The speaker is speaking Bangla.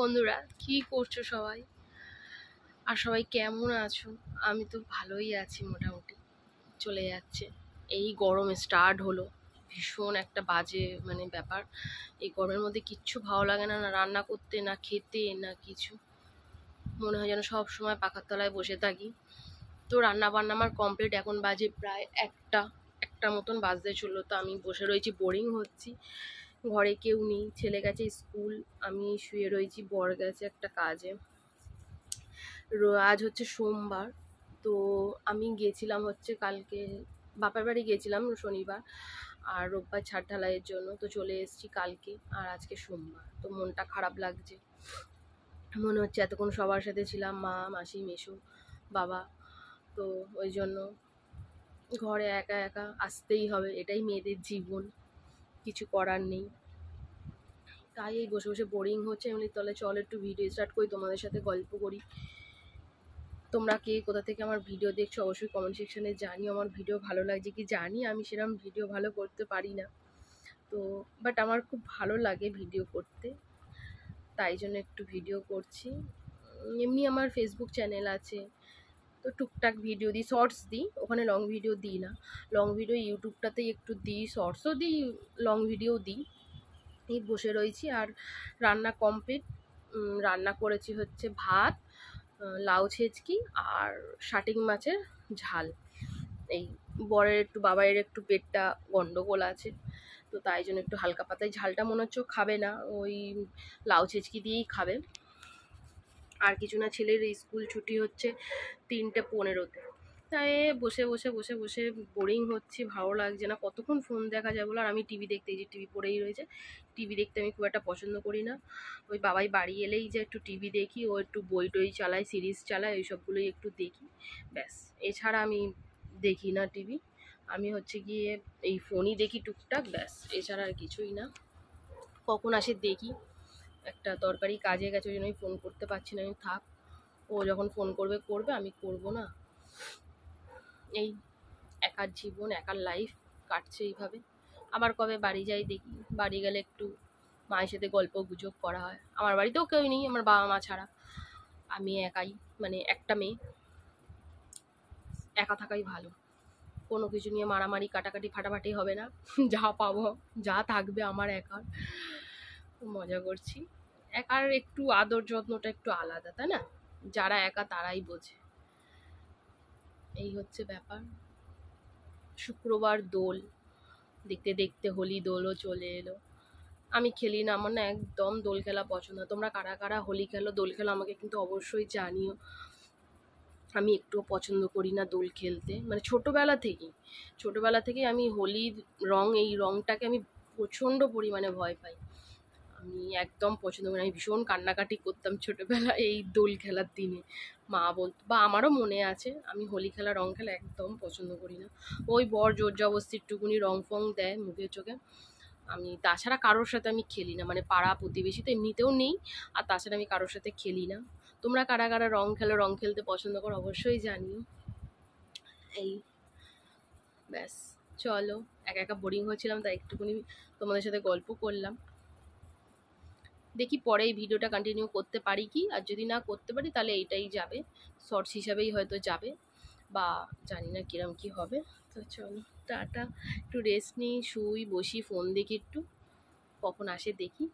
বন্ধুরা, কি করছো সবাই? আর সবাই কেমন আছো? আমি তো ভালোই আছি মোটামুটি। চলে যাচ্ছে। এই গরম স্টার্ট হলো, ভীষণ একটা বাজে ব্যাপার। এই গরমের মধ্যে কিচ্ছু ভালো লাগে না, না রান্না করতে, না খেতে, না কিছু। মনে হয় যেন সব সময় পাখার তলায় বসে থাকি। তো রান্না বান্না আমার কমপ্লিট, এখন বাজে প্রায় একটা মতন বাজতে চললো। তো আমি বসে রয়েছি, বোরিং হচ্ছি। ঘরে কেউ নেই, ছেলে গেছে স্কুল, আমি শুয়ে রয়েছি, বর গেছে একটা কাজে। আজ হচ্ছে সোমবার। তো আমি গেছিলাম হচ্ছে কালকে বাপের বাড়ি গেছিলাম শনিবার, আর রোববার ছাদ ঢালাইয়ের জন্য। তো চলে এসেছি কালকে, আর আজকে সোমবার। তো মনটা খারাপ লাগছে, মনে হচ্ছে এতক্ষণ সবার সাথে ছিলাম, মা মাসি মেসো বাবা। তো ওই জন্য ঘরে একা একা আসতেই হবে, এটাই মেয়েদের জীবন, কিছু করার নেই। তাই এই বসে বসে বোরিং হচ্ছে। এমনি তাহলে চল একটু ভিডিও স্টার্ট করি, তোমাদের সাথে গল্প করি। তোমরা কে কোথা থেকে আমার ভিডিও দেখছো অবশ্যই কমেন্ট সেকশনে জানিও। আমার ভিডিও ভালো লাগছে কি জানি, আমি সেরকম ভিডিও ভালো করতে পারি না তো, বাট আমার খুব ভালো লাগে ভিডিও করতে, তাই জন্য একটু ভিডিও করছি। এমনি আমার ফেসবুক চ্যানেল আছে, তো টুকটাক ভিডিও দিই, শর্টস দিই, ওখানে লং ভিডিও দিই না। লং ভিডিও ইউটিউবটাতেই একটু দিই, শর্টসও দিই, লং ভিডিও দিই। এই বসে রয়েছি, আর রান্না কমপ্লিট। রান্না করেছি হচ্ছে ভাত, লাউ ছেচকি আর শাটিং মাছের ঝাল। এই বরের একটু বাবাইয়ের একটু পেটটা গন্ডগোল আছে, তো তাই জন্য একটু হালকা পাতায় ঝালটা মনে হচ্ছে খাবে না, ওই লাউ ছেচকি দিয়েই খাবে। আর কিছু না, ছেলের স্কুল ছুটি হচ্ছে 3:15-তে। তাই বসে বসে বসে বসে বোরিং হচ্ছে, ভালো লাগছে না, কতক্ষণ ফোন দেখা যায় বলো। আর আমি টিভি দেখতে, এই যে টিভি পড়েই রয়েছে, টিভি দেখতে আমি খুব একটা পছন্দ করি না। ওই বাবাই বাড়ি এলেই যে একটু টিভি দেখি, ও একটু বই টই চালায়, সিরিজ চালায়, ওই সবগুলোই একটু দেখি, ব্যাস। এছাড়া আমি দেখি না টিভি। আমি হচ্ছে গিয়ে এই ফোনই দেখি টুকটাক, ব্যাস, এছাড়া আর কিছুই না। কখন আসে দেখি। একটা দরকারি কাজে গেছে, ওই জন্য আমি ফোন করতে পারছি না, আমি থাক, ও যখন ফোন করবে করবে, আমি করব না। এই একার জীবন, একার লাইফ কাটছে এইভাবে। আবার কবে বাড়ি যাই দেখি, বাড়ি গেলে একটু মায়ের সাথে গল্প গুজব করা হয়। আমার বাড়িতেও কেউ নেই আমার বাবা মা ছাড়া, আমি একাই, একটা মেয়ে। একা থাকাই ভালো, কোনো কিছু নিয়ে মারামারি কাটাকাটি ফাটাফাটি হবে না। যা পাবো, যা থাকবে আমার একার। মজা করছি। একার একটু আদর যত্নটা একটু আলাদা, তাই না? যারা একা তারাই বোঝে। এই হচ্ছে ব্যাপার। শুক্রবার দোল দেখতে দেখতে হোলি দোলও চলে এলো। আমি খেলি না, আমার না একদম দোল খেলা পছন্দ। তোমরা কারা কারা হোলি খেলো, দোল খেলো, আমাকে কিন্তু অবশ্যই জানিও। আমি একটুও পছন্দ করি না দোল খেলতে, ছোটোবেলা থেকেই আমি হোলির রং, এই রংটাকে আমি প্রচণ্ড পরিমাণে ভয় পাই। আমি একদম পছন্দ করি না। আমি ভীষণ কান্নাকাটি করতাম ছোটোবেলায় এই দোল খেলার দিনে। মা বলতো, বা আমারও মনে আছে, আমি হোলি খেলা রং খেলা একদম পছন্দ করি না। ওই বর জোর জবস্তি একটুকুনি রং ফং দেয় মুখে চোখে, আমি তাছাড়া কারোর সাথে আমি খেলি না। পাড়া প্রতিবেশী তো এমনিতেও নেই, আর তাছাড়া আমি কারোর সাথে খেলি না। তোমরা কারা কারা রং খেলো, রং খেলতে পছন্দ করো অবশ্যই জানিও। এই ব্যাস, চলো। একা একা বোরিং হচ্ছিলাম, তাই একটুকুনি তোমাদের সাথে গল্প করলাম। দেখি পরে এই ভিডিওটা কন্টিনিউ করতে পারি কি, আর যদি না করতে পারি তাহলে এইটাই যাবে, শর্টস হিসাবেই হয়তো যাবে, বা জানি না কিরম কি হবে। তো চলো, টাটা। একটু রেস্ট নিই, শুই, বসি, ফোন দেখি একটু, কখন আসে দেখি।